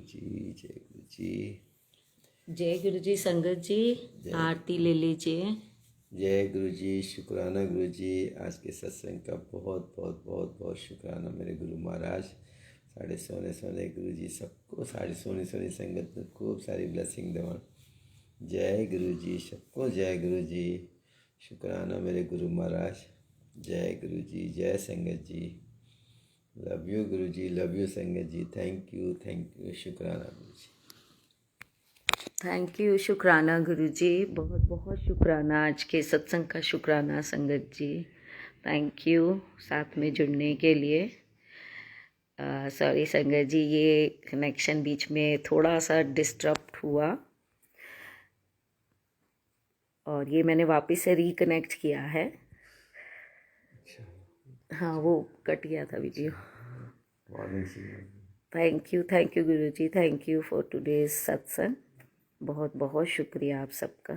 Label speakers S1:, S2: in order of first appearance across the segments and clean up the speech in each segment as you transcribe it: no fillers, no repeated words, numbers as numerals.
S1: जी, जय गुरु जी।
S2: जय गुरु जी। संगत जी आरती ले लीजिए।
S1: जय गुरु जी। शुक्राना गुरु जी। आज के सत्संग का बहुत बहुत बहुत बहुत शुक्राना मेरे गुरु महाराज। साढ़े सोने सोने गुरु जी सबको, साढ़े सोने सोने संगत में खूब सारी ब्लेसिंग देवा। जय गुरु जी सबको, जय गुरु जी। शुक्राना मेरे गुरु महाराज। जय गुरु जी, जय संगत जी। Love you Guru ji, love you संगत जी। थैंक यू, शुक्राना गुरु जी।
S2: थैंक यू, शुक्राना गुरु जी। बहुत बहुत शुक्राना आज के सत्संग का, शुक्राना संगत जी। थैंक यू साथ में जुड़ने के लिए। सॉरी संगत जी, ये कनेक्शन बीच में थोड़ा सा डिस्टर्ब हुआ और ये मैंने वापस से रिकनेक्ट किया है। हाँ, वो कट गया था video. Thank you Guru ji. Thank you for today's सत्संग। बहुत बहुत शुक्रिया आप सबका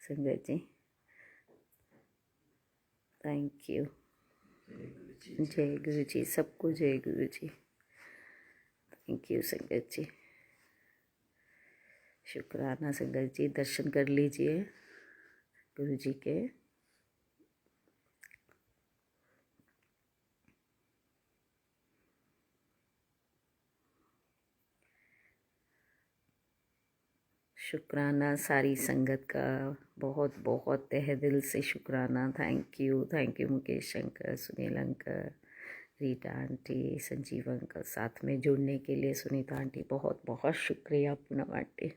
S2: संगत जी। Thank you. जय गुरु जी सबको, जय गुरु जी। थैंक यू संगत जी। शुक्राना संगत जी। दर्शन कर लीजिए गुरु जी के। शुक्राना सारी संगत का, बहुत बहुत तहे दिल से शुक्राना। Thank you Mukesh uncle, Sunil uncle, Rita aunty, Sanjeev uncle, साथ में जुड़ने के लिए सुनीता आंटी, बहुत बहुत शुक्रिया। पूनम आंटी,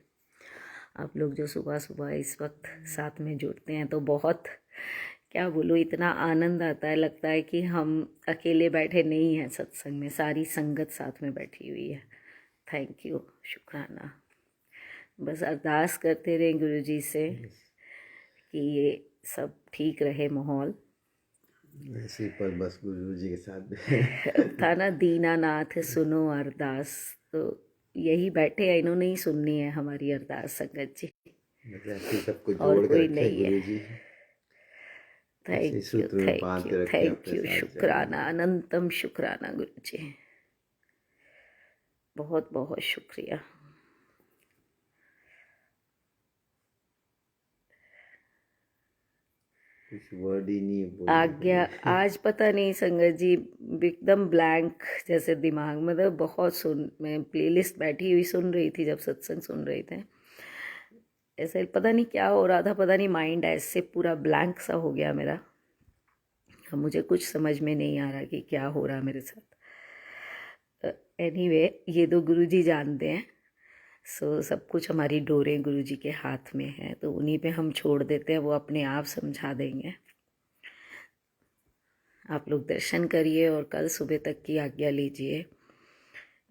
S2: आप लोग जो सुबह सुबह इस वक्त साथ में जुड़ते हैं तो बहुत, क्या बोलूँ, इतना आनंद आता है। लगता है कि हम अकेले बैठे नहीं हैं सत्संग में, सारी संगत साथ में बैठी हुई है। थैंक यू, शुक्राना। बस अरदास करते रहें गुरु जी से कि ये सब ठीक रहे माहौल।
S1: ऐसे पर बस गुरु जी के साथ
S2: था ना, दीनानाथ सुनो अरदास, तो यही बैठे हैं, इन्होंने ही सुननी है हमारी अरदास संगत जी,
S1: सबको
S2: और
S1: जोड़
S2: कोई
S1: के
S2: नहीं है।
S1: गुरु जी।
S2: थैंक यू, शुक्राना, अनंतम शुक्राना गुरु जी। बहुत बहुत शुक्रिया।
S1: कुछ वर्ड ही नहीं
S2: आज्ञा आज पता नहीं संगत जी, एकदम ब्लैंक जैसे दिमाग, मतलब बहुत मैं प्लेलिस्ट बैठी हुई सुन रही थी जब सत्संग सुन रहे थे, ऐसे पता नहीं क्या हो रहा था, पता नहीं, माइंड ऐसे पूरा ब्लैंक सा हो गया मेरा। अब मुझे कुछ समझ में नहीं आ रहा कि क्या हो रहा मेरे साथ। एनीवे, ये तो गुरु जी जानते हैं। सो सब कुछ हमारी डोरें गुरु जी के हाथ में है, तो उन्हीं पे हम छोड़ देते हैं, वो अपने आप समझा देंगे। आप लोग दर्शन करिए और कल सुबह तक की आज्ञा लीजिए।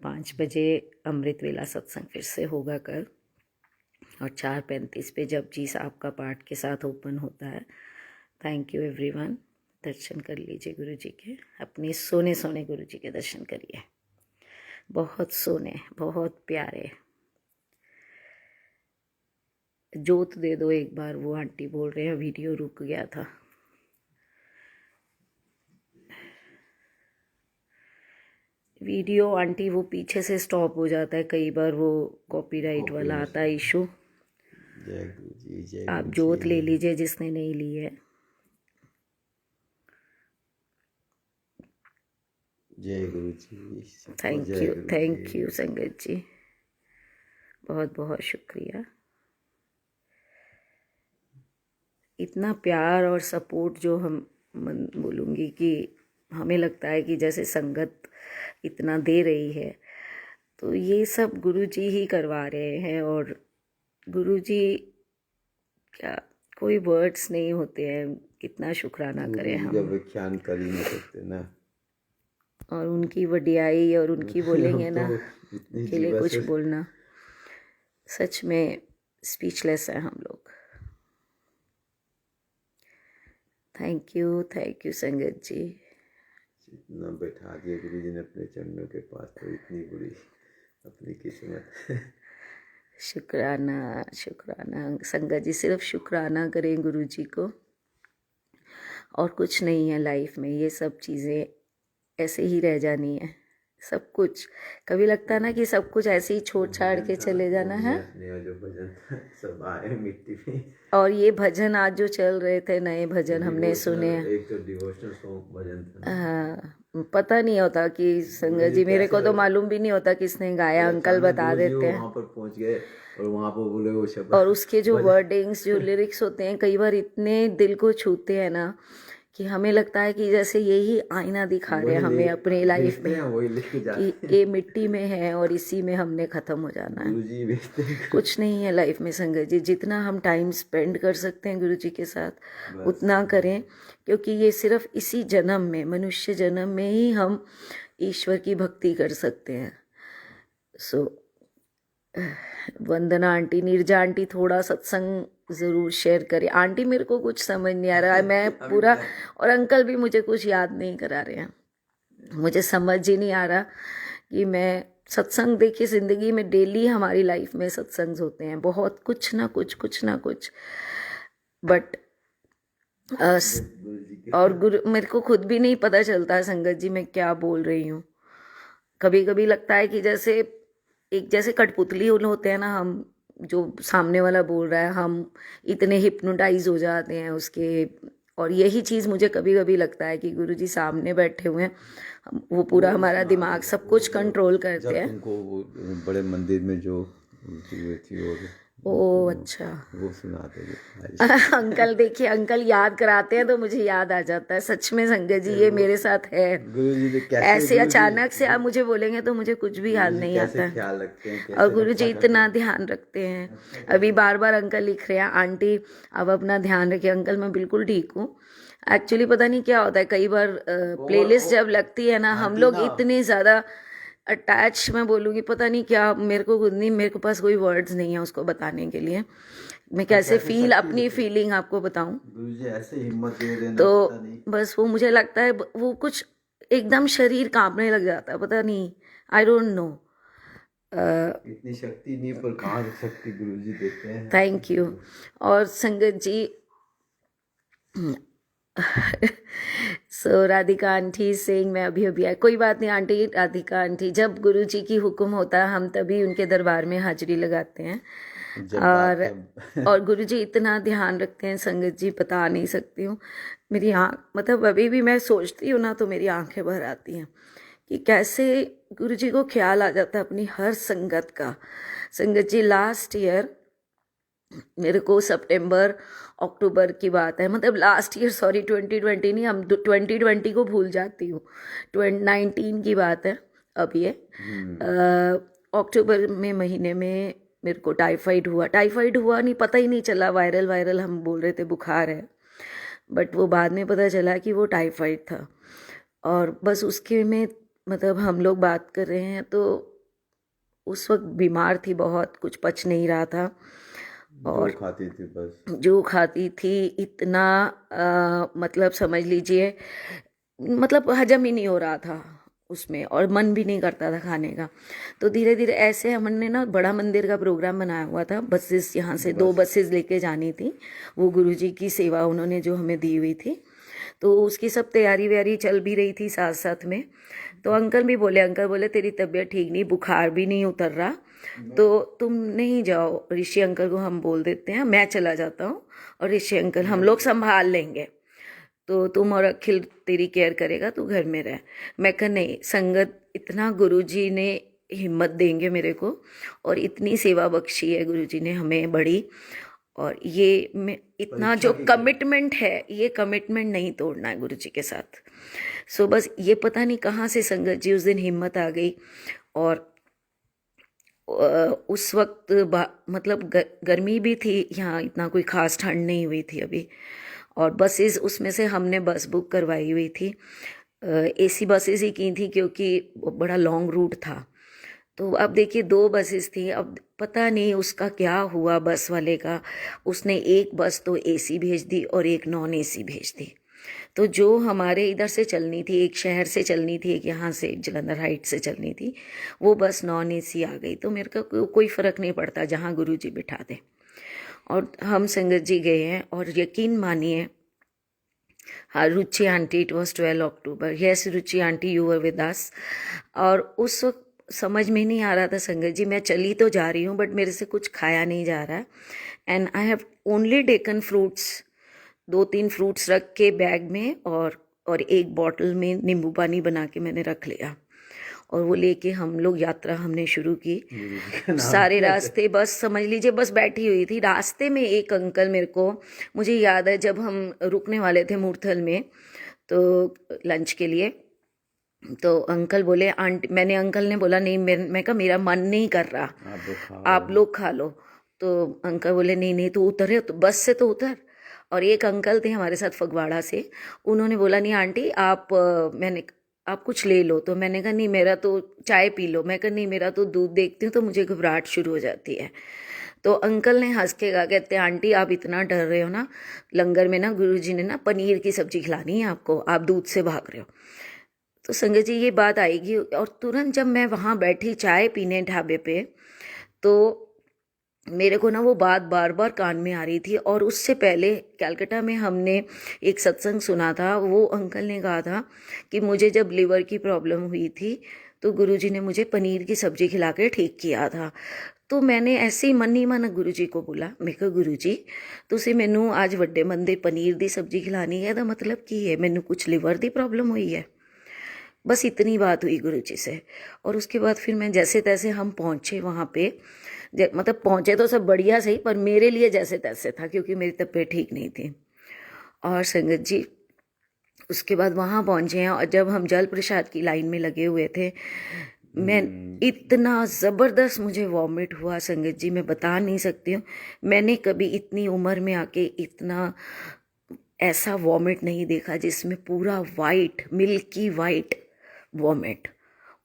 S2: 5 बजे अमृत वेला सत्संग फिर से होगा कल, और 4:35 पे जपजी साहब का पाठ के साथ ओपन होता है। Thank you everyone. दर्शन कर लीजिए गुरु जी के, अपने सोने सोने गुरु जी के दर्शन करिए, बहुत सोने, बहुत प्यारे। जोत दे दो एक बार, वो आंटी बोल रहे हैं वीडियो रुक गया था। वीडियो आंटी वो पीछे से स्टॉप हो जाता है कई बार, वो कॉपीराइट वाला आता है इशू।
S1: जय गुरु जी, जय
S2: आप
S1: गुरु
S2: जोत
S1: जी।
S2: ले लीजिए जिसने नहीं ली है।
S1: जय गुरु जी।
S2: थैंक यू संगत जी, बहुत बहुत शुक्रिया। इतना प्यार और सपोर्ट जो हम बोलूँगी कि हमें लगता है कि जैसे संगत इतना दे रही है, तो ये सब गुरु जी ही करवा रहे हैं। और गुरु जी, क्या कोई वर्ड्स नहीं होते हैं, कितना शुक्राना करें हम।
S1: व्याख्यान कर ही नहीं सकते ना,
S2: और उनकी वडियाई और उनकी बोलेंगे ना,
S1: इतनी
S2: के लिए कुछ बोलना, सच में स्पीचलेस है हम लोग। थैंक यू संगत जी।
S1: इतना बैठा दिया गुरु जी ने अपने चरणों के पास, तो इतनी बुरी अपनी किस्मत।
S2: शुक्राना संगत जी, सिर्फ शुक्राना करें गुरु जी को, और कुछ नहीं है लाइफ में। ये सब चीज़ें ऐसे ही रह जानी है, सब कुछ। कभी लगता है ना कि सब कुछ ऐसे ही छोड़ छाड़ के चले जाना है।
S1: नया जो भजन था सब आए मिट्टी में।
S2: और ये भजन आज जो चल रहे थे, नए भजन हमने सुने हैं।
S1: एक तो डिवोशनल सॉन्ग भजन था ना।
S2: हाँ, पता नहीं होता कि संगत जी, मेरे
S1: कैसे
S2: को तो
S1: लगा?
S2: मालूम भी नहीं होता किसने गाया, अंकल
S1: अचानक
S2: बता
S1: गुरुजी
S2: देते हैं।
S1: वहां पर पहुंच गए और वहां पर बोले वो शब्द
S2: और उसके जो
S1: भजन-
S2: वर्डिंग्स, जो लिरिक्स होते हैं, कई बार इतने दिल को छूते हैं ना कि हमें लगता है कि जैसे यही आईना दिखा रहे हैं हमें अपनी लाइफ
S1: भेजते हैं,
S2: में,
S1: वही लेके जाते हैं।
S2: कि ये मिट्टी में है और इसी में हमने ख़त्म हो जाना है।
S1: गुरुजी भेजते हैं।
S2: कुछ नहीं है लाइफ में संगत जी। जितना हम टाइम स्पेंड कर सकते हैं गुरु जी के साथ उतना करें, क्योंकि ये सिर्फ इसी जन्म में, मनुष्य जन्म में ही हम ईश्वर की भक्ति कर सकते हैं। सो वंदना आंटी, नीरजा आंटी, थोड़ा सत्संग ज़रूर शेयर करें। आंटी मेरे को कुछ समझ नहीं आ रहा है, मैं पूरा, और अंकल भी मुझे कुछ याद नहीं करा रहे हैं। मुझे समझ ही नहीं आ रहा कि मैं सत्संग, देखिए ज़िंदगी में डेली हमारी लाइफ में सत्संग होते हैं, बहुत कुछ ना कुछ, बट और गुरु, मेरे को खुद भी नहीं पता चलता संगत जी मैं क्या बोल रही हूँ। कभी कभी लगता है कि जैसे कठपुतली होते हैं ना हम, जो सामने वाला बोल रहा है, हम इतने हिप्नोटाइज हो जाते हैं उसके। और यही चीज़ मुझे कभी कभी लगता है कि गुरुजी सामने बैठे हुए हैं, वो पूरा हमारा दिमाग सब कुछ कंट्रोल करते हैं।
S1: उनको वो बड़े मंदिर में जो हुई थी और
S2: ओ अच्छा,
S1: वो सुनाते थे।
S2: अंकल देखिए, अंकल याद कराते हैं तो मुझे याद आ जाता है। सच में संगत जी ये मेरे साथ है।
S1: गुरुजी ने कैसे,
S2: ऐसे अचानक से आप मुझे बोलेंगे तो मुझे कुछ भी याद नहीं आता है।
S1: ख्याल रखते हैं,
S2: और गुरुजी इतना ध्यान रखते हैं। अभी बार बार अंकल लिख रहे हैं, आंटी अब अपना ध्यान रखिए। अंकल मैं बिल्कुल ठीक हूँ। एक्चुअली पता नहीं क्या होता है, कई बार प्लेलिस्ट जब लगती है ना, हम लोग इतने ज़्यादा अटैच, मैं बोलूँगी पता नहीं क्या, मेरे को खुद नहीं, मेरे को पास कोई वर्ड्स नहीं है उसको बताने के लिए। मैं कैसे फील, अपनी फीलिंग आपको बताऊं।
S1: गुरुजी ऐसे हिम्मत दे देना,
S2: तो
S1: पता नहीं।
S2: बस वो मुझे लगता है वो कुछ एकदम शरीर कांपने लग जाता है, पता नहीं, आई डोंट नो।
S1: इतनी शक्ति नहीं, पर कहाँ से शक्ति गुरुजी देते हैं।
S2: Thank you. और संगत जी सो राधिका आंटी सिंह, मैं अभी आई, कोई बात नहीं आंटी। राधिका आंटी, जब गुरुजी की हुक्म होता है हम तभी उनके दरबार में हाजिरी लगाते हैं। और गुरुजी इतना ध्यान रखते हैं संगत जी, बता नहीं सकती हूँ। मेरी आँख, मतलब अभी भी मैं सोचती हूँ ना तो मेरी आंखें भर आती हैं कि कैसे गुरुजी को ख्याल आ जाता है अपनी हर संगत का। संगत जी लास्ट ईयर, मेरे को सितंबर अक्टूबर की बात है, मतलब लास्ट ईयर, सॉरी 2020 नहीं, हम 2020 को भूल जाती हूँ, 2019 की बात है। अब ये अक्टूबर में महीने में मेरे को टाइफाइड हुआ नहीं, पता ही नहीं चला, वायरल हम बोल रहे थे बुखार है, बट वो बाद में पता चला कि वो टाइफाइड था। और बस उसके में, मतलब हम लोग बात कर रहे हैं तो उस वक्त बीमार थी बहुत, कुछ पच नहीं रहा था। और
S1: जो खाती थी बस,
S2: जो खाती थी इतना मतलब समझ लीजिए, मतलब हजम ही नहीं हो रहा था उसमें, और मन भी नहीं करता था खाने का। तो धीरे धीरे ऐसे हमने ना बड़ा मंदिर का प्रोग्राम बनाया हुआ था, बसेस, यहाँ से 2 बसेस लेके जानी थी, वो गुरुजी की सेवा उन्होंने जो हमें दी हुई थी। तो उसकी सब तैयारी व्यारी चल भी रही थी साथ साथ में। तो अंकल बोले तेरी तबीयत ठीक नहीं, बुखार भी नहीं उतर रहा, तो तुम नहीं जाओ, ऋषि अंकल को हम बोल देते हैं, मैं चला जाता हूँ और ऋषि अंकल हम लोग संभाल लेंगे, तो तुम और अखिल तेरी केयर करेगा, तू घर में रह। मैं कहा नहीं संगत, इतना गुरुजी ने हिम्मत देंगे मेरे को, और इतनी सेवा बख्शी है गुरुजी ने हमें बड़ी, और ये मैं इतना जो कमिटमेंट है, ये कमिटमेंट नहीं तोड़ना है गुरुजी के साथ। सो बस ये पता नहीं कहाँ से संगत जी उस दिन हिम्मत आ गई। और उस वक्त मतलब गर्मी भी थी यहाँ, इतना कोई खास ठंड नहीं हुई थी अभी। और बसेस, उसमें से हमने बस बुक करवाई हुई थी, एसी बसेस ही की थी क्योंकि बड़ा लॉन्ग रूट था। तो अब देखिए 2 बसेस थी, अब पता नहीं उसका क्या हुआ बस वाले का, उसने एक बस तो एसी भेज दी और एक नॉन एसी भेज दी। तो जो हमारे इधर से चलनी थी, एक शहर से चलनी थी, एक यहाँ से जलंधर हाइट से चलनी थी, वो बस नॉन एसी आ गई। तो मेरे को कोई फ़र्क नहीं पड़ता जहाँ गुरुजी बिठा दें। और हम संगत जी गए हैं, और यकीन मानिए हाँ, Ruchi aunty, it was 12 October. Yes Ruchi aunty, you were with us. और उस वक्त समझ में नहीं आ रहा था संगत जी, मैं चली तो जा रही हूँ बट मेरे से कुछ खाया नहीं जा रहा है। And I have only taken fruits, 2-3 fruits रख के बैग में, और एक बॉटल में नींबू पानी बना के मैंने रख लिया, और वो लेके हम लोग यात्रा हमने शुरू की। सारे रास्ते बस समझ लीजिए बस बैठी हुई थी। रास्ते में एक अंकल मेरे को, मुझे याद है जब हम रुकने वाले थे मूर्थल में तो लंच के लिए, तो अंकल बोले आंटी, मैंने अंकल ने बोला नहीं, मैं कहा मेरा मन नहीं कर रहा, आप लोग खा लो। तो अंकल बोले नहीं नहीं, तू उतरे तो बस से तो उतर। और एक अंकल थे हमारे साथ फगवाड़ा से, उन्होंने बोला नहीं आंटी आप आप कुछ ले लो। तो मैंने कहा नहीं, मेरा तो चाय पी लो। मैं कहा नहीं, मेरा तो दूध देखती हूँ तो मुझे घबराहट शुरू हो जाती है। तो अंकल ने हंस के कहा, कहते आंटी आप इतना डर रहे हो ना, लंगर में ना गुरुजी ने ना पनीर की सब्जी खिलानी है आपको, आप दूध से भाग रहे हो। तो संगत जी ये बात आएगी। और तुरंत जब मैं वहाँ बैठी चाय पीने ढाबे पे, तो मेरे को ना वो बात बार बार कान में आ रही थी। और उससे पहले कलकत्ता में हमने एक सत्संग सुना था, वो अंकल ने कहा था कि मुझे जब लिवर की प्रॉब्लम हुई थी तो गुरुजी ने मुझे पनीर की सब्जी खिला के ठीक किया था। तो मैंने ऐसे ही मन ही मन गुरुजी को बोला, मैं कहा गुरुजी ਤੁਸੀਂ ਮੈਨੂੰ आज ਵੱਡੇ ਬੰਦੇ पनीर ਦੀ सब्जी खिलानी है, ਇਹਦਾ मतलब ਕੀ है, ਮੈਨੂੰ कुछ लिवर ਦੀ प्रॉब्लम हुई है। बस इतनी बात हुई गुरुजी से। और उसके बाद फिर मैं जैसे तैसे हम पहुँचे वहाँ पे, मतलब पहुँचे तो सब बढ़िया सही, पर मेरे लिए जैसे तैसे था क्योंकि मेरी तबीयत ठीक नहीं थी। और संगत जी उसके बाद वहाँ पहुँचे हैं, और जब हम जल प्रसाद की लाइन में लगे हुए थे, मैं इतना ज़बरदस्त मुझे वॉमिट हुआ संगत जी, मैं बता नहीं सकती हूँ। मैंने कभी इतनी उम्र में आके इतना ऐसा वॉमिट नहीं देखा, जिसमें पूरा वाइट, मिल्की वाइट वॉमिट,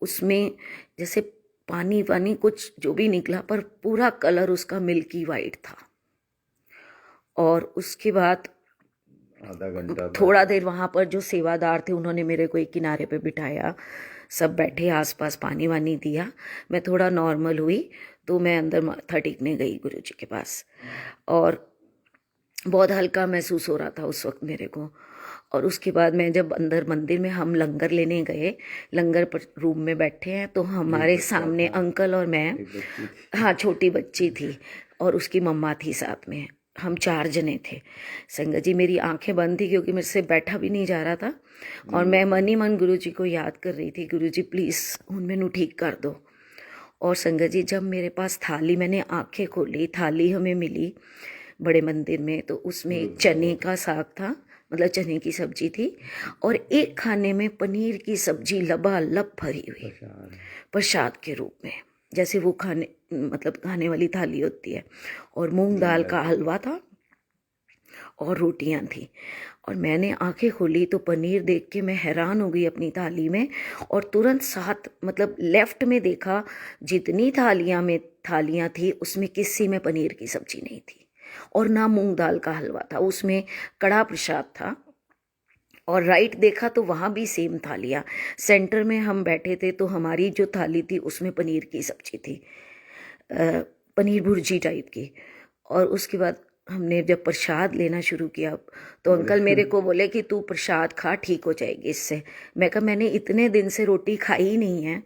S2: उसमें जैसे पानी पानी कुछ जो भी निकला, पर पूरा कलर उसका मिल्की वाइट था। और उसके बाद
S1: आधा घंटा
S2: थोड़ा देर वहाँ पर जो सेवादार थे उन्होंने मेरे को एक किनारे पे बिठाया, सब बैठे आसपास, पानी वानी दिया, मैं थोड़ा नॉर्मल हुई तो मैं अंदर माथा टेकने गई गुरुजी के पास। और बहुत हल्का महसूस हो रहा था उस वक्त मेरे को। और उसके बाद मैं जब अंदर मंदिर में हम लंगर लेने गए, लंगर पर रूम में बैठे हैं, तो हमारे सामने अंकल और मैं, हाँ छोटी बच्ची थी और उसकी मम्मा थी साथ में, हम 4 जने थे। संगत जी मेरी आंखें बंद थी क्योंकि मेरे से बैठा भी नहीं जा रहा था, और मैं मन ही मन गुरुजी को याद कर रही थी, गुरुजी प्लीज़ उन मैनू ठीक कर दो। और संगत जी जब मेरे पास थाली, मैंने आंखें खोली, थाली हमें मिली बड़े मंदिर में, तो उसमें एक चने का साग था, मतलब चने की सब्जी थी, और एक खाने में पनीर की सब्जी लबालब भरी हुई प्रसाद के रूप में, जैसे वो खाने मतलब खाने वाली थाली होती है। और मूंग दाल का हलवा था और रोटियां थी। और मैंने आंखें खोली तो पनीर देख के मैं हैरान हो गई अपनी थाली में, और तुरंत साथ मतलब लेफ्ट में देखा, जितनी थालियां थी उसमें किसी में पनीर की सब्जी नहीं थी, और ना मूंग दाल का हलवा था, उसमें कड़ा प्रसाद था। और राइट देखा तो वहाँ भी सेम थालियाँ, सेंटर में हम बैठे थे तो हमारी जो थाली थी उसमें पनीर की सब्जी थी, पनीर भुर्जी टाइप की। और उसके बाद हमने जब प्रसाद लेना शुरू किया तो अंकल मेरे को बोले कि तू प्रसाद खा, ठीक हो जाएगी इससे। मैं कहा मैंने इतने दिन से रोटी खाई ही नहीं है,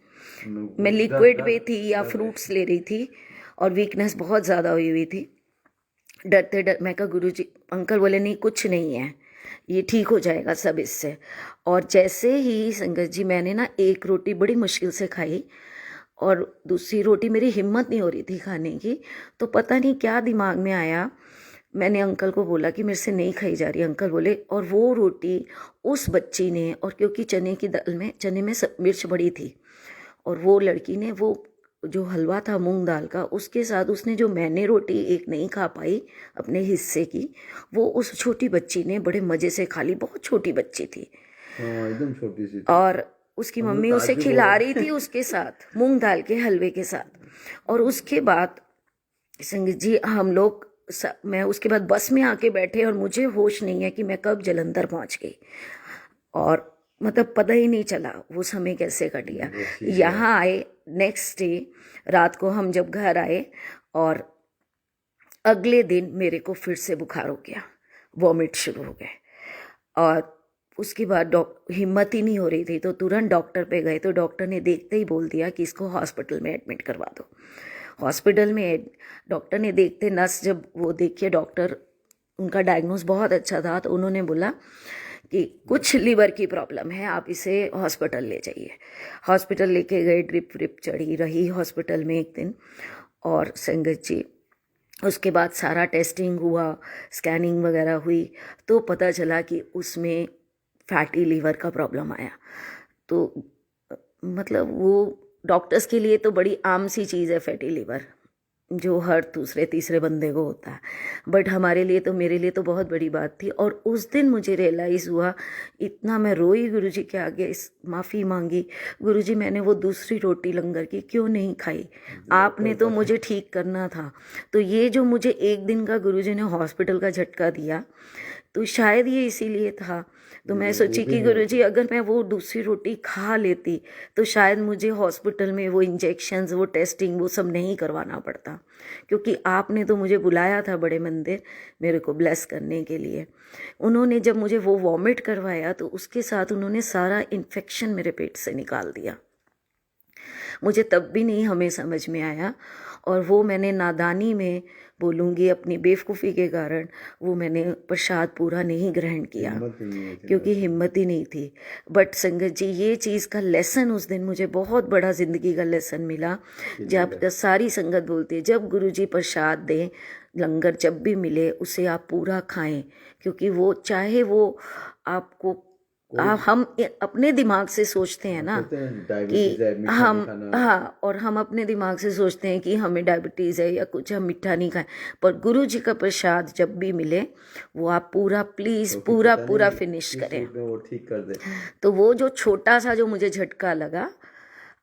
S2: मैं लिक्विड पे थी या फ्रूट्स ले रही थी, और वीकनेस बहुत ज़्यादा हुई हुई थी, डरते डर। मैं कहा गुरुजी, अंकल बोले नहीं कुछ नहीं है, ये ठीक हो जाएगा सब इससे। और जैसे ही संगत जी मैंने ना एक रोटी बड़ी मुश्किल से खाई, और दूसरी रोटी मेरी हिम्मत नहीं हो रही थी खाने की, तो पता नहीं क्या दिमाग में आया, मैंने अंकल को बोला कि मेरे से नहीं खाई जा रही। अंकल बोले, और वो रोटी उस बच्ची ने, और क्योंकि चने की दाल में, चने में मिर्च बड़ी थी, और वो लड़की ने वो जो हलवा था मूंग दाल का, उसके साथ उसने जो मैंने रोटी एक नहीं खा पाई अपने हिस्से की, वो उस छोटी बच्ची ने बड़े मज़े से खा ली। बहुत छोटी बच्ची थी,
S1: एकदम छोटी सी थी।
S2: और उसकी मम्मी उसे खिला रही थी उसके साथ मूंग दाल के हलवे के साथ। और उसके बाद संगत जी हम लोग मैं उसके बाद बस में आके बैठे, और मुझे होश नहीं है कि मैं कब जलंधर पहुंच गई, और मतलब पता ही नहीं चला वो समय कैसे कट गया। यहाँ आए नेक्स्ट डे रात को, हम जब घर आए, और अगले दिन मेरे को फिर से बुखार हो गया, वॉमिट शुरू हो गए। और उसके बाद हिम्मत ही नहीं हो रही थी, तो तुरंत डॉक्टर पे गए। तो डॉक्टर ने देखते ही बोल दिया कि इसको हॉस्पिटल में एडमिट करवा दो। हॉस्पिटल में डॉक्टर ने देखते, नर्स जब वो देखिए, डॉक्टर उनका डायग्नोस बहुत अच्छा था, तो उन्होंने बोला कि कुछ लीवर की प्रॉब्लम है, आप इसे हॉस्पिटल ले जाइए। हॉस्पिटल लेके गए, ड्रिप व्रिप चढ़ी रही हॉस्पिटल में एक दिन। और संगत जी, उसके बाद सारा टेस्टिंग हुआ, स्कैनिंग वगैरह हुई, तो पता चला कि उसमें फैटी लीवर का प्रॉब्लम आया। तो मतलब वो डॉक्टर्स के लिए तो बड़ी आम सी चीज़ है फैटी लीवर, जो हर दूसरे तीसरे बंदे को होता है, बट हमारे लिए तो, मेरे लिए तो बहुत बड़ी बात थी। और उस दिन मुझे रियलाइज़ हुआ, इतना मैं रोई गुरुजी के आगे, इस माफ़ी मांगी, गुरुजी मैंने वो दूसरी रोटी लंगर की क्यों नहीं खाई, आपने तो मुझे ठीक करना था। तो ये जो मुझे एक दिन का गुरुजी ने हॉस्पिटल का झटका दिया, तो शायद ये इसीलिए था। तो मैं सोची कि गुरुजी अगर मैं वो दूसरी रोटी खा लेती तो शायद मुझे हॉस्पिटल में वो इंजेक्शंस, वो टेस्टिंग, वो सब नहीं करवाना पड़ता, क्योंकि आपने तो मुझे बुलाया था बड़े मंदिर मेरे को ब्लेस करने के लिए। उन्होंने जब मुझे वो वॉमिट करवाया तो उसके साथ उन्होंने सारा इन्फेक्शन मेरे पेट से निकाल दिया। मुझे तब भी नहीं हमें समझ में आया, और वो मैंने नादानी में बोलूँगी, अपनी बेवकूफ़ी के कारण, वो मैंने प्रसाद पूरा नहीं ग्रहण किया, क्योंकि हिम्मत ही नहीं थी। बट संगत जी, ये चीज़ का लेसन उस दिन मुझे बहुत बड़ा ज़िंदगी का लेसन मिला। जब सारी संगत बोलती है, जब गुरुजी प्रसाद दें, लंगर जब भी मिले उसे आप पूरा खाएं, क्योंकि वो चाहे वो आपको हम अपने दिमाग से सोचते हैं ना कि हम, हाँ, और हम अपने दिमाग से सोचते हैं कि हमें डायबिटीज़ है या कुछ, हम मीठा नहीं खाएं, पर गुरु जी का प्रसाद जब भी मिले वो आप पूरा प्लीज़ पूरा पूरा फिनिश करें।
S1: वो ठीक कर दे।
S2: तो वो जो छोटा सा जो मुझे झटका लगा,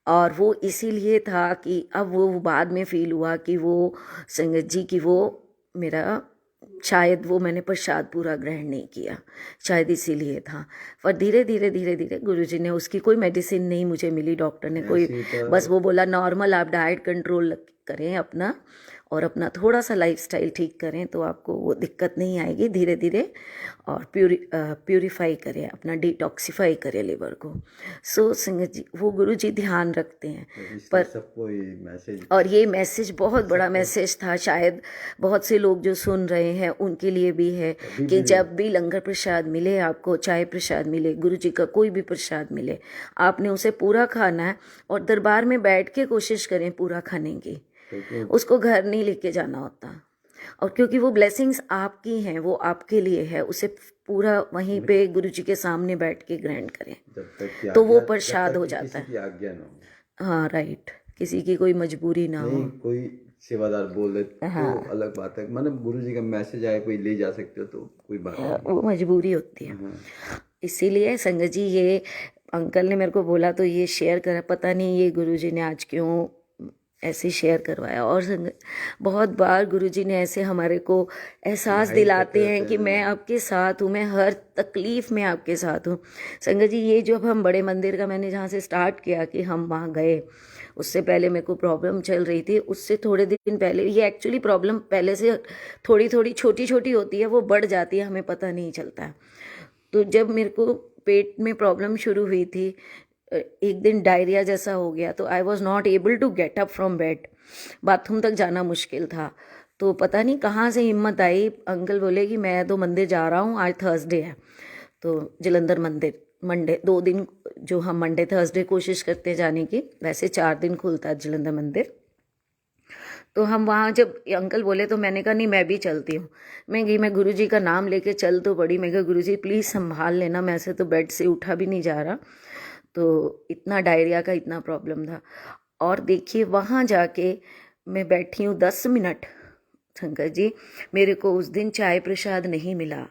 S2: और वो इसीलिए था कि अब वो बाद में फील हुआ कि वो संगत जी की वो मेरा, शायद वो मैंने प्रसाद पूरा ग्रहण नहीं किया, शायद इसीलिए था। पर धीरे धीरे धीरे धीरे गुरुजी ने, उसकी कोई मेडिसिन नहीं मुझे मिली, डॉक्टर ने कोई, बस वो बोला नॉर्मल आप डाइट कंट्रोल करें अपना, और अपना थोड़ा सा लाइफस्टाइल ठीक करें तो आपको वो दिक्कत नहीं आएगी धीरे धीरे, और प्यूरिफाई करें अपना, डिटॉक्सिफाई करें लिवर को। सो संगत जी, वो गुरुजी ध्यान रखते हैं। पर
S1: सबको ये मैसेज,
S2: और ये मैसेज बहुत बड़ा मैसेज था, शायद बहुत से लोग जो सुन रहे हैं उनके लिए भी है कि जब भी लंगर प्रसाद मिले आपको, चाय प्रसाद मिले, गुरुजी का कोई भी प्रसाद मिले, आपने उसे पूरा खाना है, और दरबार में बैठ के कोशिश करें पूरा खाने की, उसको घर नहीं लेके जाना होता। और क्योंकि वो ब्लेसिंग्स आपकी हैं, वो आपके लिए है, उसे पूरा वहीं पे गुरुजी के सामने बैठ के ग्रहण करें, तो वो प्रसाद हो जाता है।
S1: आज्ञा ना हो।
S2: हाँ राइट, किसी की कोई मजबूरी ना हो।
S1: कोई सेवादार बोल दे तो अलग बात है, मतलब गुरुजी का मैसेज आए कोई ले जा सकते हो तो कोई बात नहीं,
S2: वो मजबूरी होती है। इसीलिए संगत जी, ये अंकल ने मेरे को बोला तो ये शेयर करा, पता नहीं ये गुरुजी ने आज क्यों ऐसे शेयर करवाया। और संगत, बहुत बार गुरुजी ने ऐसे हमारे को एहसास दिलाते हैं कि मैं आपके साथ हूँ, मैं हर तकलीफ़ में आपके साथ हूँ। संगत जी, ये जो हम बड़े मंदिर का, मैंने जहाँ से स्टार्ट किया कि हम वहाँ गए, उससे पहले मेरे को प्रॉब्लम चल रही थी, उससे थोड़े दिन पहले, ये एक्चुअली प्रॉब्लम पहले से थोड़ी थोड़ी छोटी छोटी होती है, वो बढ़ जाती है, हमें पता नहीं चलता है। तो जब मेरे को पेट में प्रॉब्लम शुरू हुई थी, एक दिन डायरिया जैसा हो गया, तो I was not able to get up from bed, bathroom तक जाना मुश्किल था। तो पता नहीं कहाँ से हिम्मत आई, अंकल बोले कि मैं तो मंदिर जा रहा हूँ, आज थर्सडे है, तो जलंधर मंदिर मंडे 2 दिन, जो हम मंडे थर्सडे कोशिश करते हैं जाने की, वैसे 4 दिन खुलता है जलंधर मंदिर। तो हम वहाँ जब अंकल बोले तो मैंने कहा नहीं, मैं भी चलती हूँ। मैं गई, मैं गुरुजी का नाम लेके चल तो पड़ी। मैं कहा गुरुजी प्लीज़ संभाल लेना, मैं से तो बेड से उठा भी नहीं जा रहा। तो इतना डायरिया का इतना प्रॉब्लम था। और देखिए वहाँ जाके मैं बैठी हूँ 10 मिनट, शंकर जी, मेरे को उस दिन चाय प्रसाद नहीं मिला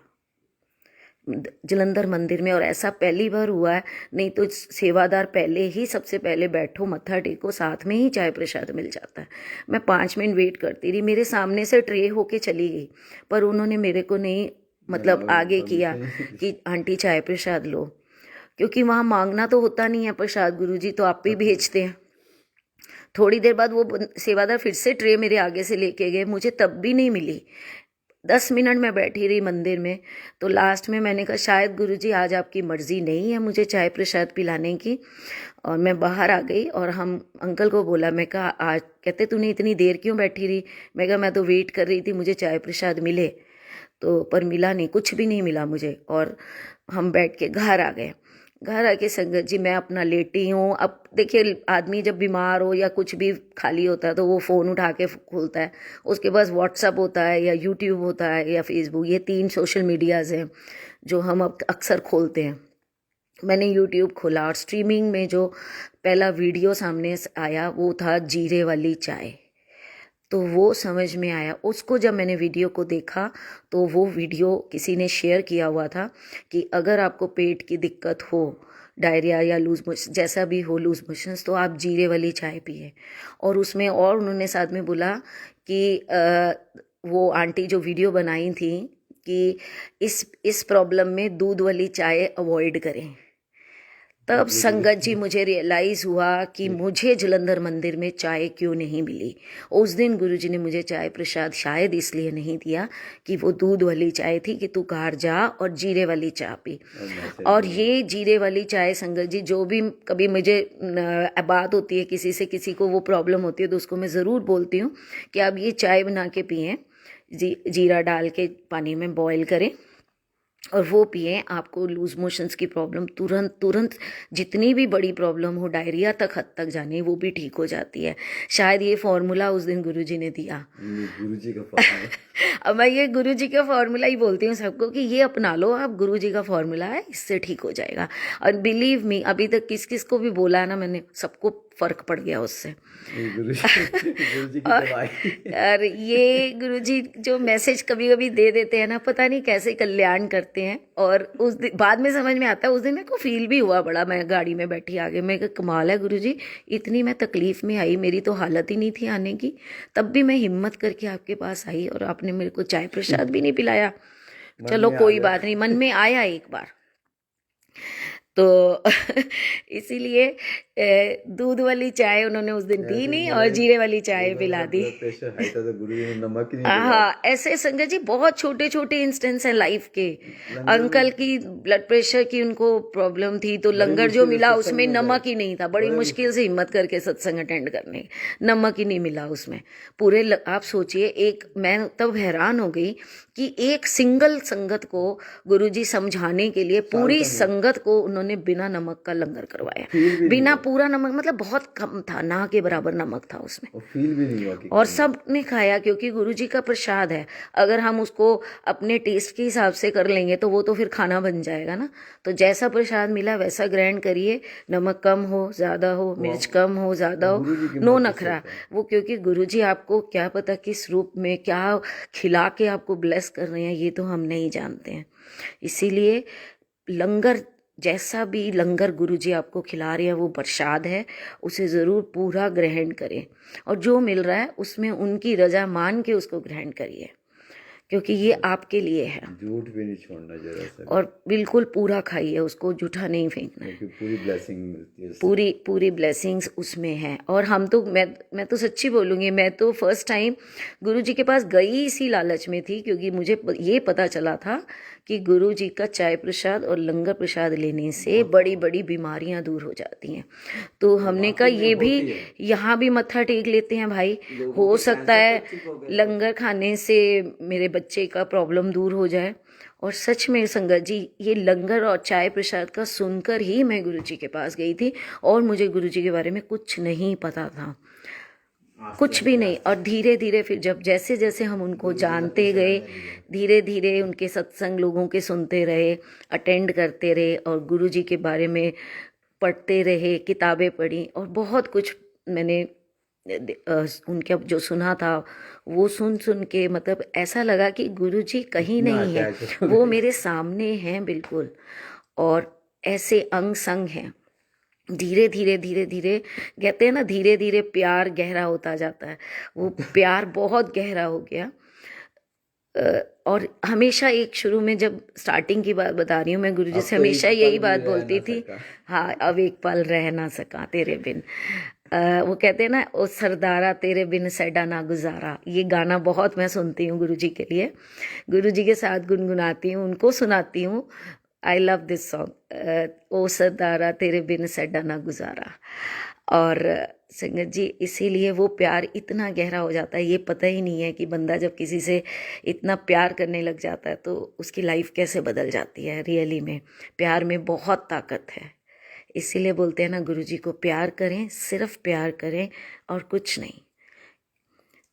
S2: जलंधर मंदिर में। और ऐसा पहली बार हुआ है, नहीं तो सेवादार पहले ही, सबसे पहले बैठो मत्था टेको, साथ में ही चाय प्रसाद मिल जाता है। मैं 5 मिनट वेट करती रही, मेरे सामने से ट्रे होके चली गई, पर उन्होंने मेरे को नहीं, मतलब आगे किया कि आंटी चाय प्रसाद लो, क्योंकि वहाँ मांगना तो होता नहीं है प्रसाद, गुरुजी तो आप ही भेजते हैं। थोड़ी देर बाद वो सेवादार फिर से ट्रे मेरे आगे से लेके गए, मुझे तब भी नहीं मिली। 10 मिनट में बैठी रही मंदिर में। तो लास्ट में मैंने कहा शायद गुरुजी आज आपकी मर्ज़ी नहीं है मुझे चाय प्रसाद पिलाने की, और मैं बाहर आ गई। और हम अंकल को बोला, मैं कहा आज, कहते तूने इतनी देर क्यों बैठी रही? मैं कहा मैं तो वेट कर रही थी मुझे चाय प्रसाद मिले, तो पर मिला नहीं, कुछ भी नहीं मिला मुझे। और हम बैठ के घर आ गए। घर आके संगत जी मैं अपना लेटी हूँ। अब देखिए आदमी जब बीमार हो या कुछ भी खाली होता है तो वो फ़ोन उठा के खोलता है, उसके पास व्हाट्सअप होता है या यूट्यूब होता है या फेसबुक, ये 3 सोशल मीडियाज़ हैं जो हम अब अक्सर खोलते हैं। मैंने यूट्यूब खोला और स्ट्रीमिंग में जो पहला वीडियो सामने आया वो था जीरे वाली चाय। तो वो समझ में आया। उसको जब मैंने वीडियो को देखा तो वो वीडियो किसी ने शेयर किया हुआ था कि अगर आपको पेट की दिक्कत हो, डायरिया या लूज मोशन जैसा भी हो, लूज मोशंस, तो आप जीरे वाली चाय पिए। और उसमें और उन्होंने साथ में बोला कि वो आंटी जो वीडियो बनाई थी कि इस प्रॉब्लम में दूध वाली चाय अवॉइड करें। तब संगत जी मुझे रियलाइज़ हुआ कि मुझे जलंधर मंदिर में चाय क्यों नहीं मिली। उस दिन गुरुजी ने मुझे चाय प्रसाद शायद इसलिए नहीं दिया कि वो दूध वाली चाय थी कि तू घर जा और जीरे वाली चाय पी। और ये जीरे वाली चाय संगत जी, जो भी कभी मुझे बात होती है किसी से, किसी को वो प्रॉब्लम होती है, तो उसको मैं ज़रूर बोलती हूँ कि आप ये चाय बना के पिएँ, जीरा डाल के पानी में बॉयल करें और वो पिए। आपको लूज मोशंस की प्रॉब्लम तुरंत जितनी भी बड़ी प्रॉब्लम हो, डायरिया तक हद तक जाने, वो भी ठीक हो जाती है। शायद ये फॉर्मूला उस दिन गुरुजी ने दिया।
S1: गुरुजी का फॉर्मूला।
S2: अब मैं ये गुरुजी का फॉर्मूला ही बोलती हूँ सबको कि ये अपना लो आप, गुरुजी का फॉर्मूला है, इससे ठीक हो जाएगा। और बिलीव मी, अभी तक किस किस को भी बोला है ना मैंने, सबको फ़र्क पड़ गया उससे।
S1: गुरुजी की दवाई।
S2: और ये गुरुजी जो मैसेज कभी कभी दे देते हैं ना, पता नहीं कैसे कल्याण करते हैं। और उस दिन बाद में समझ में आता है, उस दिन मेरे को फील भी हुआ बड़ा, मैं गाड़ी में बैठी आगे, मैं कमाल है गुरुजी, इतनी मैं तकलीफ़ में आई, मेरी तो हालत ही नहीं थी आने की, तब भी मैं हिम्मत करके आपके पास आई और आपने मेरे को चाय प्रसाद भी नहीं पिलाया। चलो कोई बात नहीं, मन में आया एक बार तो इसीलिए दूध वाली चाय उन्होंने उस दिन दी नहीं और जीरे वाली चाय पिला दी।
S1: प्रेशर हाई था तो गुरुजी ने नमक ही नहीं
S2: हाँ, ऐसे संगत जी बहुत छोटे छोटे इंस्टेंस हैं लाइफ के। अंकल की ब्लड प्रेशर की उनको प्रॉब्लम थी, तो लंगर जो मिला उसमें नमक ही नहीं था। बड़ी मुश्किल से हिम्मत करके सत्संग अटेंड करने, नमक ही नहीं मिला उसमें पूरे। आप सोचिए, मैं तब हैरान हो गई कि एक सिंगल संगत को गुरुजी समझाने के लिए पूरी संगत को उन्होंने बिना नमक का लंगर करवाया। बिना पूरा नमक मतलब बहुत कम था, ना के बराबर नमक था उसमें,
S1: फील भी नहीं हुआ कि
S2: और सब ने खाया क्योंकि गुरुजी का प्रसाद है। अगर हम उसको अपने टेस्ट के हिसाब से कर लेंगे तो वो तो फिर खाना बन जाएगा ना। तो जैसा प्रसाद मिला वैसा ग्रहण करिए, नमक कम हो ज़्यादा हो, मिर्च कम हो ज़्यादा हो, नो नखरा। वो क्योंकि गुरुजी आपको क्या पता किस रूप में क्या खिला के आपको ब्लेस कर रहे हैं, ये तो हम नहीं जानते हैं। इसीलिए लंगर, जैसा भी लंगर गुरुजी आपको खिला रहे हैं वो प्रसाद है, उसे ज़रूर पूरा ग्रहण करें और जो मिल रहा है उसमें उनकी रजा मान के उसको ग्रहण करिए, क्योंकि ये आपके लिए है।
S1: झूठ भी नहीं छोड़ना जरा सा,
S2: और बिल्कुल पूरा खाइए उसको, जूठा नहीं फेंकना है।
S1: पूरी ब्लेसिंग मिलती है,
S2: पूरी ब्लेसिंग्स उसमें है। और हम तो मैं तो सच्ची बोलूँगी, मैं तो फर्स्ट टाइम गुरुजी के पास गई इसी लालच में थी, क्योंकि मुझे ये पता चला था कि गुरुजी का चाय प्रसाद और लंगर प्रसाद लेने से बड़ी बड़ी बीमारियां दूर हो जाती हैं। तो हमने कहा ये भी यहाँ भी मत्था टेक लेते हैं भाई, हो सकता है लंगर खाने से मेरे बच्चे का प्रॉब्लम दूर हो जाए। और सच में संगत जी, ये लंगर और चाय प्रसाद का सुनकर ही मैं गुरुजी के पास गई थी और मुझे गुरुजी के बारे में कुछ नहीं पता था, कुछ भी नहीं। और धीरे धीरे फिर जब जैसे जैसे हम उनको जानते गए, धीरे धीरे उनके सत्संग लोगों के सुनते रहे, अटेंड करते रहे और गुरुजी के बारे में पढ़ते रहे, किताबें पढ़ी और बहुत कुछ मैंने उनके जो सुना था वो सुन के मतलब ऐसा लगा कि गुरुजी कहीं नहीं है, वो मेरे सामने हैं बिल्कुल। और ऐसे अंग संग हैं। धीरे धीरे कहते हैं ना, धीरे धीरे प्यार गहरा होता जाता है। वो प्यार बहुत गहरा हो गया। और हमेशा एक शुरू में जब स्टार्टिंग की बात बता रही हूँ मैं, गुरुजी से हमेशा यही बात बोलती थी, हाँ अब एक पल रह ना सका तेरे बिन। वो कहते हैं ना, ओ सरदारा तेरे बिन सैडा ना गुजारा, ये गाना बहुत मैं सुनती हूँ गुरुजी के लिए, गुरुजी के साथ गुनगुनाती हूँ, उनको सुनाती हूँ। आई लव दिस सॉन्ग, ओ सरदारा तेरे बिन सैडा ना गुजारा। और संगत जी, इसीलिए वो प्यार इतना गहरा हो जाता है, ये पता ही नहीं है कि बंदा जब किसी से इतना प्यार करने लग जाता है तो उसकी लाइफ कैसे बदल जाती है। रियली में प्यार में बहुत ताकत है। इसीलिए बोलते हैं ना, गुरुजी को प्यार करें, सिर्फ प्यार करें और कुछ नहीं।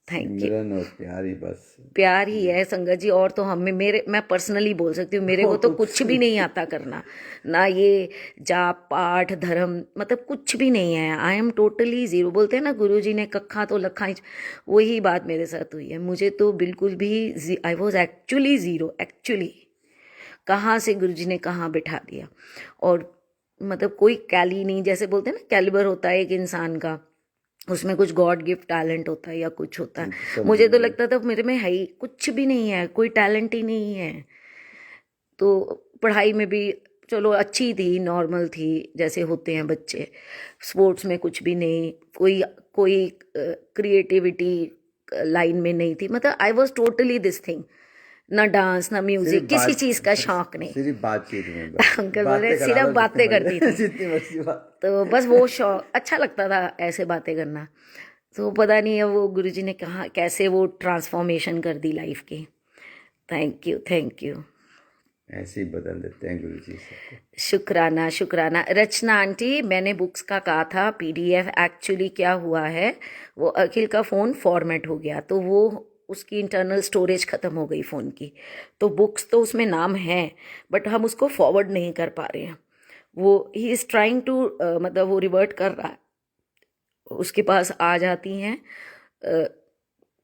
S2: Thank you.
S1: सिमरन और प्यार ही बस।
S2: प्यार ही है संगत जी, और तो मैं पर्सनली बोल सकती हूँ, मेरे को तो कुछ भी नहीं आता करना, ना ये जाप पाठ धर्म, मतलब कुछ भी नहीं है। I am totally zero. बोलते हैं ना, गुरुजी ने कखा तो लखा, वही बात मेरे साथ हुई है। मुझे तो बिल्कुल भी, I was actually zero, actually. कहाँ से गुरुजी ने कहाँ बिठा दिया। और मतलब कोई कैली नहीं, जैसे बोलते हैं ना कैलिबर होता है एक इंसान का, उसमें कुछ गॉड गिफ्ट टैलेंट होता है या कुछ होता है। मुझे तो लगता था मेरे में है ही कुछ भी नहीं है, कोई टैलेंट ही नहीं है। तो पढ़ाई में भी चलो अच्छी थी, नॉर्मल थी, जैसे होते हैं बच्चे। स्पोर्ट्स में कुछ भी नहीं, कोई कोई क्रिएटिविटी लाइन में नहीं थी। मतलब I was totally this thing, ना डांस ना म्यूजिक, किसी चीज़ का शौक नहीं।
S1: सिर्फ बातचीत में
S2: अंकल बोले सिर्फ बातें करती थी,
S1: जितनी मर्जी बात।
S2: तो बस वो शौक अच्छा लगता था ऐसे बातें करना। तो पता नहीं है वो गुरुजी ने कहाँ कैसे वो ट्रांसफॉर्मेशन कर दी लाइफ की। Thank you, thank you.
S1: ऐसे ही बदल देते हैं गुरुजी सबको।
S2: शुक्राना, शुक्राना। रचना आंटी, मैंने बुक्स का कहा था पीडीएफ, एक्चुअली क्या हुआ है, वो अखिल का फ़ोन फॉर्मेट हो गया, तो वो उसकी इंटरनल स्टोरेज ख़त्म हो गई फ़ोन की। तो बुक्स तो उसमें नाम है, बट हम उसको फॉरवर्ड नहीं कर पा रहे हैं। वो ही इज़ ट्राइंग टू, मतलब वो रिवर्ट कर रहा है, उसके पास आ जाती हैं,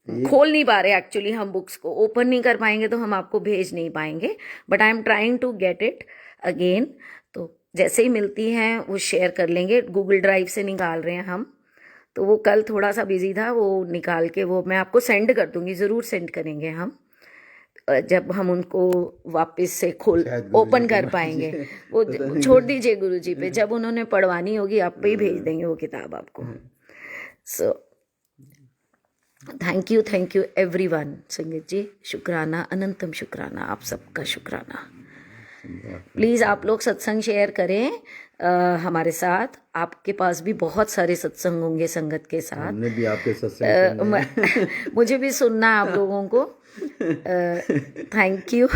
S2: खोल नहीं पा रहे एक्चुअली। हम बुक्स को ओपन नहीं कर पाएंगे तो हम आपको भेज नहीं पाएंगे, but I am trying to get it again. तो जैसे ही मिलती हैं वो शेयर कर लेंगे, गूगल ड्राइव से निकाल रहे हैं हम। तो वो कल थोड़ा सा बिजी था, वो निकाल के वो मैं आपको सेंड कर दूंगी, ज़रूर सेंड करेंगे हम, जब हम उनको वापस से खोल ओपन कर पाएंगे। वो छोड़ दीजिए गुरुजी पे, जब उन्होंने पढ़वानी होगी आप पे ही भेज देंगे वो किताब आपको। So thank you everyone. संगीत जी शुक्राना, अनंतम शुक्राना, आप सबका शुक्राना। प्लीज़ आप लोग सत्संग शेयर करें हमारे साथ। आपके पास भी बहुत सारे सत्संग होंगे संगत के साथ।
S1: हमने भी आपके सत्संग
S2: मुझे भी सुनना है आप लोगों को। Thank you,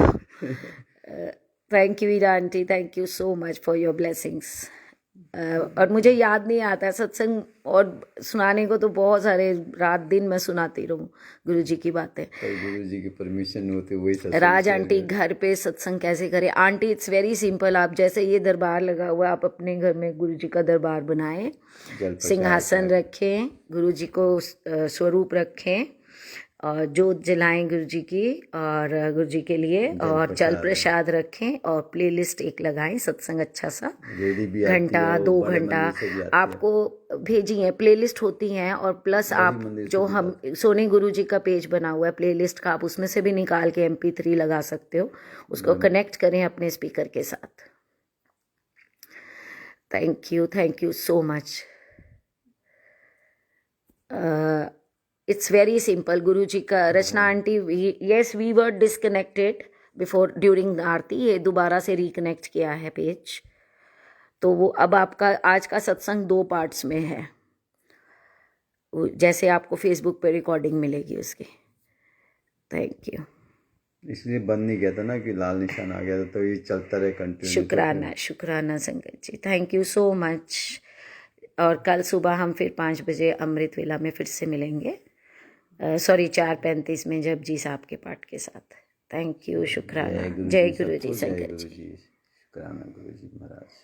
S2: thank you Ira aunty, thank you so much for your blessings. और मुझे याद नहीं आता सत्संग और सुनाने को, तो बहुत सारे रात दिन मैं सुनाती रहूँ गुरुजी की बातें।
S1: गुरुजी की परमिशन होती वही सत्संग।
S2: राज आंटी, घर पे सत्संग कैसे करें? Aunty it's very simple. आप जैसे ये दरबार लगा हुआ है, आप अपने घर में गुरुजी का दरबार बनाएं, सिंहासन रखें, गुरुजी को स्वरूप रखें, और जोत जलाएं गुरुजी की और गुरुजी के लिए, और जल प्रसाद रखें, और प्लेलिस्ट एक लगाएं सत्संग अच्छा सा, घंटा 2 घंटा आपको भेजी है प्लेलिस्ट होती हैं। और प्लस आप जो हम सोनी गुरुजी का पेज बना हुआ है प्लेलिस्ट का, आप उसमें से भी निकाल के MP3 लगा सकते हो, उसको कनेक्ट करें अपने स्पीकर के साथ। Thank you so much. It's very simple. Guruji का, Rachna aunty, yes we were disconnected before during aarti, ये दोबारा से रिकनेक्ट किया है पेज। तो वो अब आपका आज का सत्संग 2 पार्ट्स में है, जैसे आपको फेसबुक पे रिकॉर्डिंग मिलेगी उसकी। Thank you.
S1: इसलिए बंद नहीं किया था ना कि लाल निशान आ गया था, तो ये चलता रहे कंटिन्यू।
S2: शुक्राना, शुक्राना संगत जी, थैंक यू सो मच। और कल सुबह हम फिर 5 बजे अमृत वेला में फिर से मिलेंगे, सॉरी 4:35 में जपजी साहब के पाठ के साथ। थैंक यू, शुक्राना। जय गुरु जी संगत जी।
S1: शुक्राना गुरु जी महाराज।